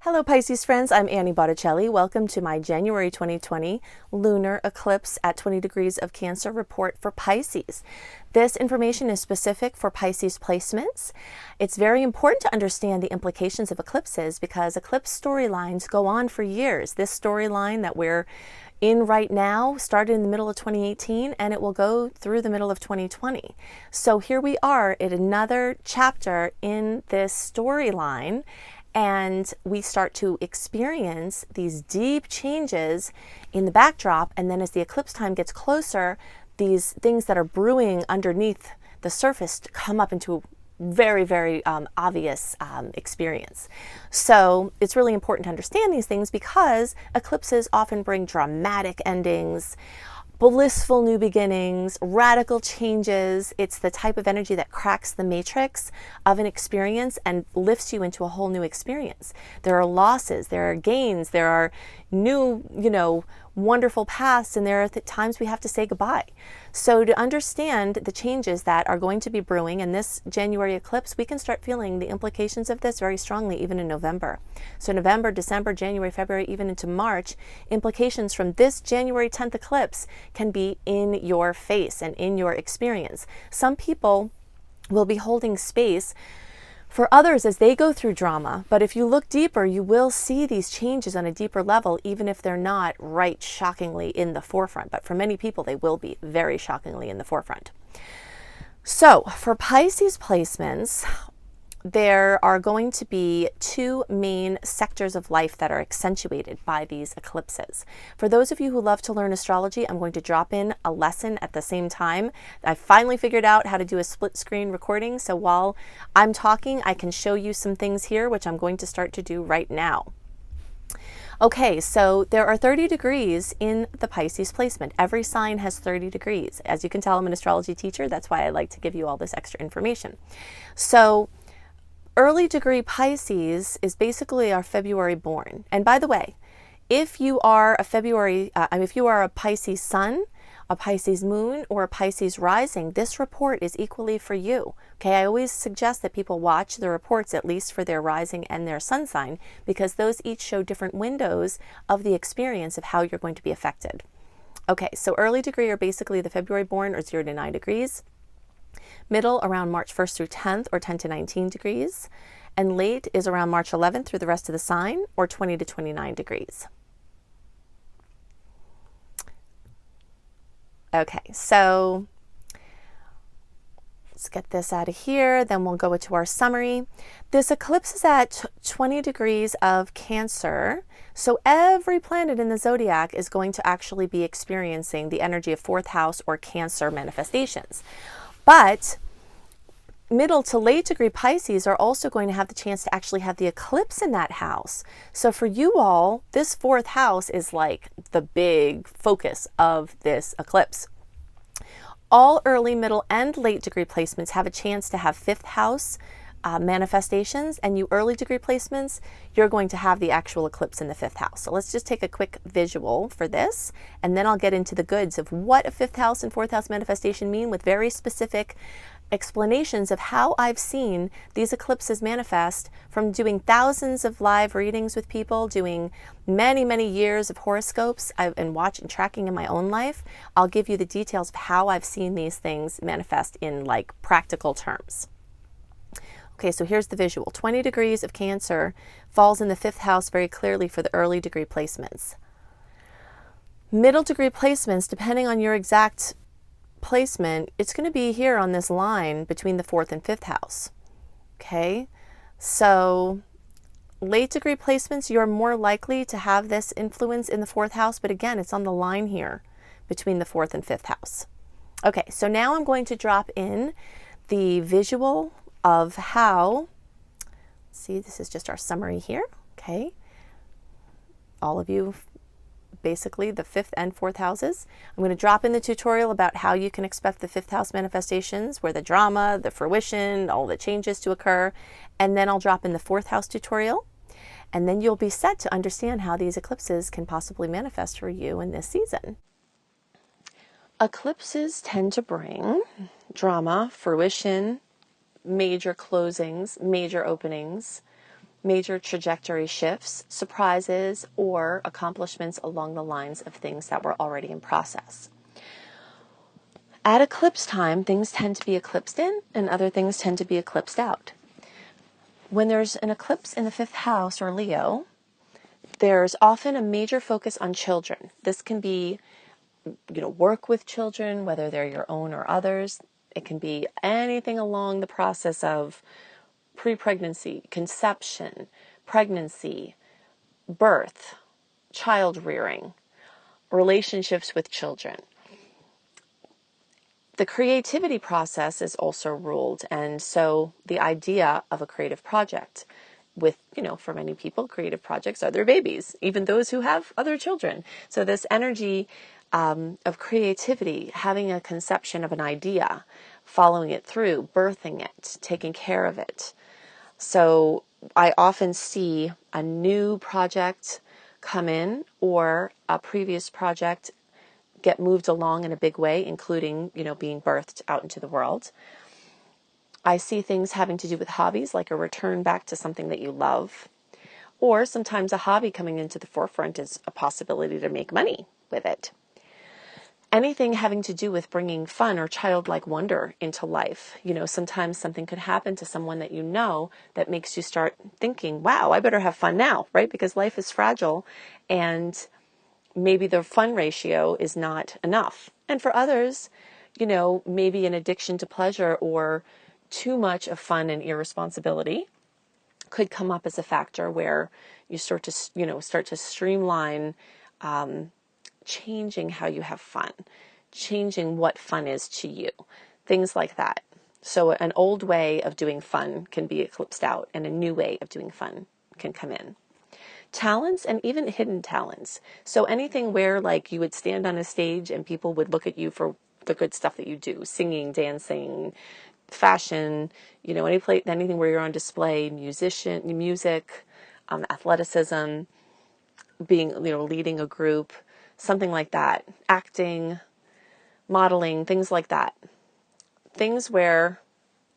Hello Pisces friends, I'm Annie Botticelli. Welcome to my January 2020 lunar eclipse at 20 degrees of Cancer report for Pisces. This information is specific for Pisces placements. It's very important to understand the implications of eclipses because eclipse storylines go on for years. This storyline that we're in right now started in the middle of 2018 and it will go through the middle of 2020. So here we are at another chapter in this storyline. And we start to experience these deep changes in the backdrop. And then as the eclipse time gets closer, these things that are brewing underneath the surface come up into very obvious experience. So it's really important to understand these things because eclipses often bring dramatic endings, blissful new beginnings, radical changes. It's the type of energy that cracks the matrix of an experience and lifts you into a whole new experience. There are losses, there are gains, there are new, wonderful paths, and there are times we have to say goodbye. So to understand the changes that are going to be brewing in this January eclipse, we can start feeling the implications of this very strongly even in November. So November, December, January, February, even into March, implications from this January 10th eclipse can be in your face and in your experience. Some people will be holding space for others as they go through drama, but if you look deeper, you will see these changes on a deeper level, even if they're not right shockingly in the forefront. But for many people, they will be very shockingly in the forefront. So for Pisces placements, there are going to be two main sectors of life that are accentuated by these eclipses. For those of you who love to learn astrology, I'm going to drop in a lesson at the same time. I finally figured out how to do a split screen recording, so while I'm talking, I can show you some things here, which I'm going to start to do right now. Okay, so there are 30 degrees in the Pisces placement. Every sign has 30 degrees. As you can tell, I'm an astrology teacher. That's why I like to give you all this extra information. So early degree Pisces is basically our February born. And by the way, if you are a Pisces sun, a Pisces moon, or a Pisces rising, this report is equally for you. Okay, I always suggest that people watch the reports at least for their rising and their sun sign because those each show different windows of the experience of how you're going to be affected. Okay, so early degree are basically the February born or 0 to 9 degrees. Middle around March 1st through 10th or 10 to 19 degrees. And late is around March 11th through the rest of the sign or 20 to 29 degrees. Okay, so let's get this out of here. Then we'll go into our summary. This eclipse is at 20 degrees of Cancer. So every planet in the zodiac is going to actually be experiencing the energy of fourth house or Cancer manifestations. But middle to late degree Pisces are also going to have the chance to actually have the eclipse in that house. So for you all, this fourth house is like the big focus of this eclipse. All early, middle, and late degree placements have a chance to have fifth house manifestations, and you early degree placements, you're going to have the actual eclipse in the fifth house. So let's just take a quick visual for this, and then I'll get into the goods of what a fifth house and fourth house manifestation mean with very specific explanations of how I've seen these eclipses manifest from doing thousands of live readings with people, doing many years of horoscopes and tracking in my own life. I'll give you the details of how I've seen these things manifest in like practical terms. Okay, so here's the visual. 20 degrees of Cancer falls in the fifth house very clearly for the early degree placements. Middle degree placements, depending on your exact placement, it's going to be here on this line between the fourth and fifth house. Okay, so late degree placements, you're more likely to have this influence in the fourth house, but again, it's on the line here between the fourth and fifth house. Okay, so now I'm going to drop in the visual of how, see, this is just our summary here. Okay, all of you, basically the fifth and fourth houses. I'm going to drop in the tutorial about how you can expect the fifth house manifestations, where the drama, the fruition, all the changes to occur, and then I'll drop in the fourth house tutorial, and then you'll be set to understand how these eclipses can possibly manifest for you in this season. Eclipses tend to bring drama, fruition, major closings, major openings, major trajectory shifts, surprises, or accomplishments along the lines of things that were already in process. At eclipse time, things tend to be eclipsed in and other things tend to be eclipsed out. When there's an eclipse in the 5th house or Leo, there's often a major focus on children. This can be, work with children, whether they're your own or others. It can be anything along the process of pre-pregnancy, conception, pregnancy, birth, child rearing, relationships with children. The creativity process is also ruled, and so the idea of a creative project with, for many people, creative projects are their babies, even those who have other children. So this energy of creativity, having a conception of an idea, following it through, birthing it, taking care of it. So I often see a new project come in or a previous project get moved along in a big way, including, being birthed out into the world. I see things having to do with hobbies, like a return back to something that you love. Or sometimes a hobby coming into the forefront is a possibility to make money with it. Anything having to do with bringing fun or childlike wonder into life. Sometimes something could happen to someone that that makes you start thinking, wow, I better have fun now, right? Because life is fragile and maybe the fun ratio is not enough. And for others, maybe an addiction to pleasure or too much of fun and irresponsibility could come up as a factor where you start to streamline changing how you have fun, changing what fun is to you, things like that. So an old way of doing fun can be eclipsed out and a new way of doing fun can come in. Talents and even hidden talents. So anything where you would stand on a stage and people would look at you for the good stuff that you do, singing, dancing, fashion, anything where you're on display, music, athleticism, being, leading a group, something like that, acting, modeling, things like that. Things where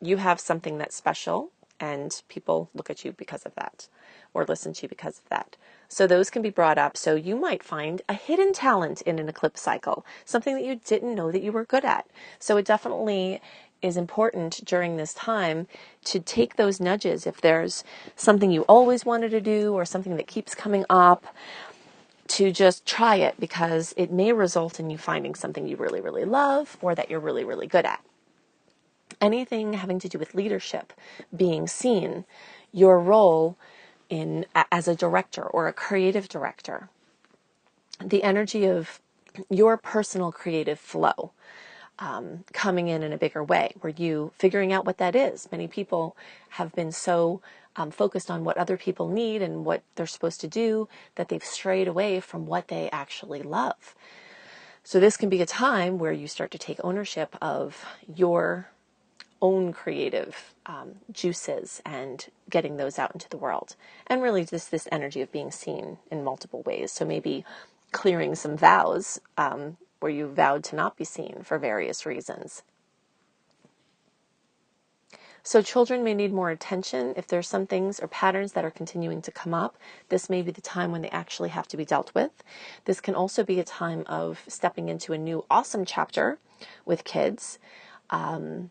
you have something that's special and people look at you because of that or listen to you because of that. So those can be brought up. So you might find a hidden talent in an eclipse cycle, something that you didn't know that you were good at. So it definitely is important during this time to take those nudges. If there's something you always wanted to do or something that keeps coming up, to just try it because it may result in you finding something you really, really love or that you're really, really good at. Anything having to do with leadership, being seen, your role as a director or a creative director, the energy of your personal creative flow coming in a bigger way, where you figuring out what that is. Many people have been so focused on what other people need and what they're supposed to do that they've strayed away from what they actually love. So this can be a time where you start to take ownership of your own creative juices and getting those out into the world. And really just this energy of being seen in multiple ways. So maybe clearing some vows where you vowed to not be seen for various reasons. So children may need more attention. If there's some things or patterns that are continuing to come up, this may be the time when they actually have to be dealt with. This can also be a time of stepping into a new awesome chapter with kids. And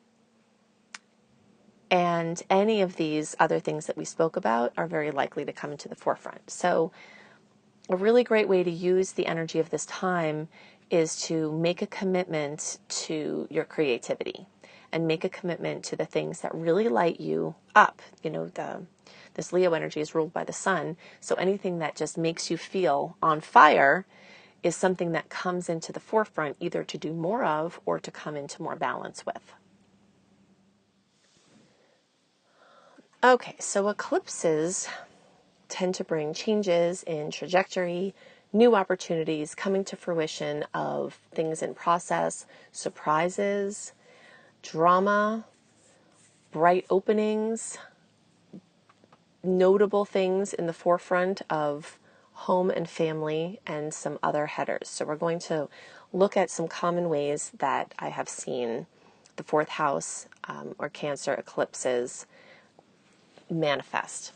any of these other things that we spoke about are very likely to come into the forefront. So a really great way to use the energy of this time is to make a commitment to your creativity and make a commitment to the things that really light you up. This Leo energy is ruled by the sun. So anything that just makes you feel on fire is something that comes into the forefront, either to do more of or to come into more balance with. Okay, so eclipses tend to bring changes in trajectory, new opportunities, coming to fruition of things in process, surprises, drama, bright openings, notable things in the forefront of home and family, and some other headers. So we're going to look at some common ways that I have seen the 4th house or Cancer eclipses manifest.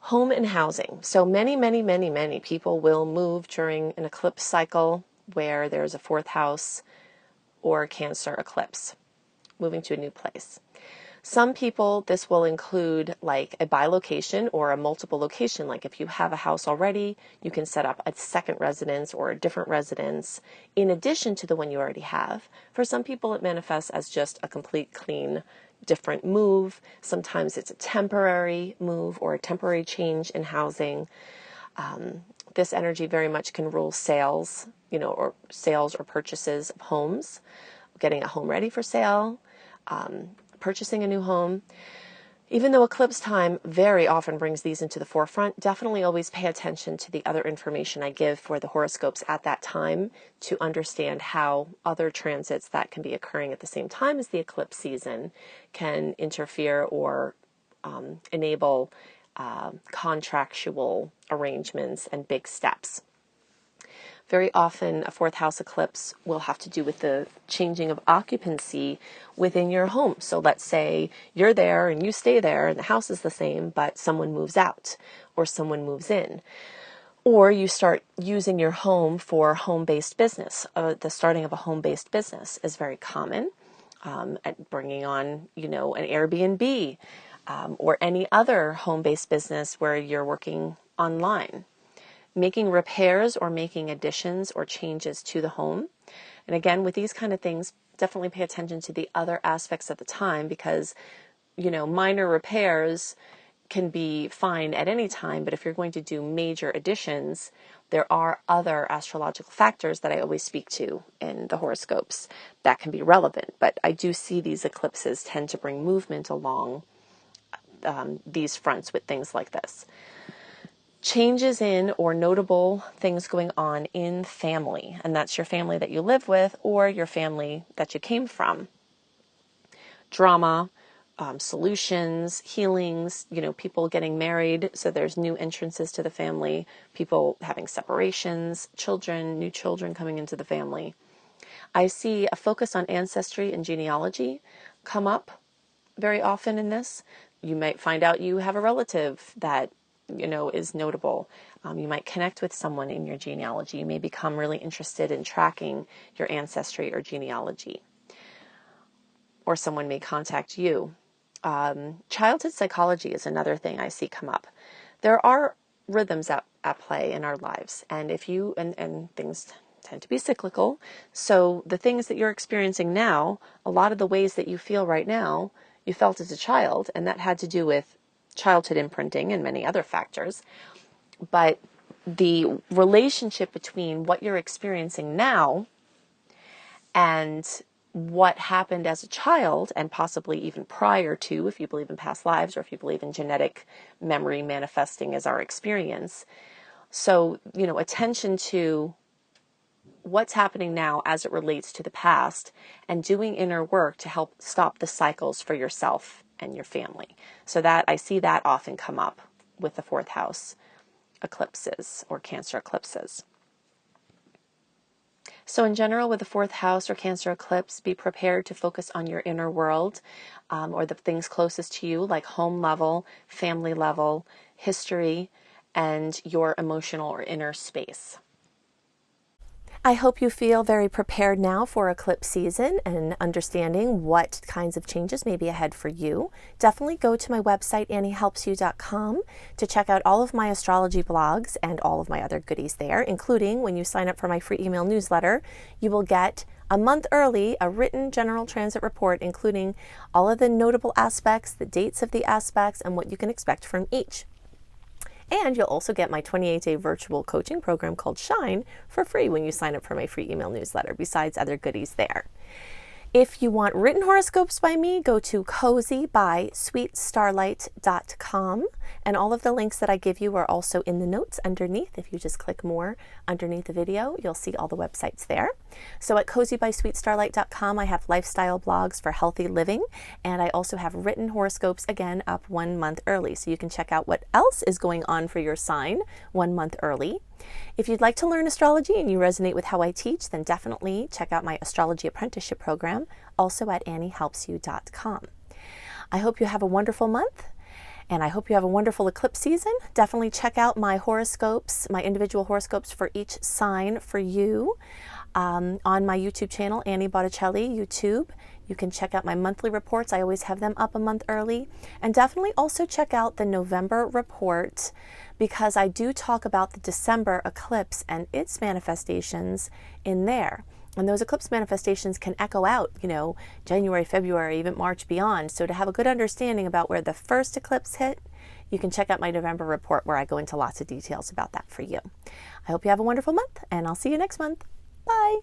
Home and housing. So many people will move during an eclipse cycle where there's a fourth house or Cancer eclipse, moving to a new place. Some people, this will include like a bilocation or a multiple location. Like if you have a house already, you can set up a second residence or a different residence in addition to the one you already have. For some people, it manifests as just a complete clean, different move. Sometimes it's a temporary move or a temporary change in housing. This energy very much can rule sales, or sales or purchases of homes, getting a home ready for sale, purchasing a new home. Even though eclipse time very often brings these into the forefront, definitely always pay attention to the other information I give for the horoscopes at that time to understand how other transits that can be occurring at the same time as the eclipse season can interfere or enable contractual arrangements and big steps. Very often, a fourth house eclipse will have to do with the changing of occupancy within your home. So let's say you're there and you stay there and the house is the same, but someone moves out or someone moves in. Or you start using your home for home-based business. The starting of a home-based business is very common. At bringing on, an Airbnb or any other home-based business where you're working online. Making repairs or making additions or changes to the home. And again, with these kind of things, definitely pay attention to the other aspects of the time because, minor repairs can be fine at any time, but if you're going to do major additions, there are other astrological factors that I always speak to in the horoscopes that can be relevant. But I do see these eclipses tend to bring movement along these fronts with things like this. Changes in or notable things going on in family, and that's your family that you live with or your family that you came from. Drama, solutions, healings, people getting married, so there's new entrances to the family, people having separations, new children coming into the family. I see a focus on ancestry and genealogy come up very often in this. You might find out you have a relative that is notable. You might connect with someone in your genealogy. You may become really interested in tracking your ancestry or genealogy. Or someone may contact you. Childhood psychology is another thing I see come up. There are rhythms at play in our lives, and and things tend to be cyclical. So the things that you're experiencing now, a lot of the ways that you feel right now, you felt as a child, and that had to do with childhood imprinting and many other factors. But the relationship between what you're experiencing now and what happened as a child, and possibly even prior to, if you believe in past lives or if you believe in genetic memory manifesting as our experience. So, attention to what's happening now as it relates to the past and doing inner work to help stop the cycles for yourself and your family. So that I see that often come up with the fourth house eclipses or Cancer eclipses. So in general, with the fourth house or Cancer eclipse, be prepared to focus on your inner world or the things closest to you, like home level, family level, history, and your emotional or inner space. I hope you feel very prepared now for eclipse season and understanding what kinds of changes may be ahead for you. Definitely go to my website, anniehelpsyou.com, to check out all of my astrology blogs and all of my other goodies there, including when you sign up for my free email newsletter, you will get a month early a written general transit report, including all of the notable aspects, the dates of the aspects, and what you can expect from each. And you'll also get my 28-day virtual coaching program called Shine for free when you sign up for my free email newsletter, besides other goodies there. If you want written horoscopes by me, go to cozybysweetstarlight.com, and all of the links that I give you are also in the notes underneath. If you just click more underneath the video, you'll see all the websites there. So at cozybysweetstarlight.com, I have lifestyle blogs for healthy living, and I also have written horoscopes, again, up 1 month early, so you can check out what else is going on for your sign 1 month early. If you'd like to learn astrology and you resonate with how I teach, then definitely check out my astrology apprenticeship program, also at anniehelpsyou.com. I hope you have a wonderful month, And I hope you have a wonderful eclipse season. Definitely check out my horoscopes, my individual horoscopes for each sign for you on my YouTube channel, Annie Botticelli YouTube. You can check out my monthly reports. I always have them up a month early. And definitely also check out the November report, because I do talk about the December eclipse and its manifestations in there. And those eclipse manifestations can echo out, January, February, even March, beyond. So to have a good understanding about where the first eclipse hit, you can check out my November report where I go into lots of details about that for you. I hope you have a wonderful month, and I'll see you next month. Bye.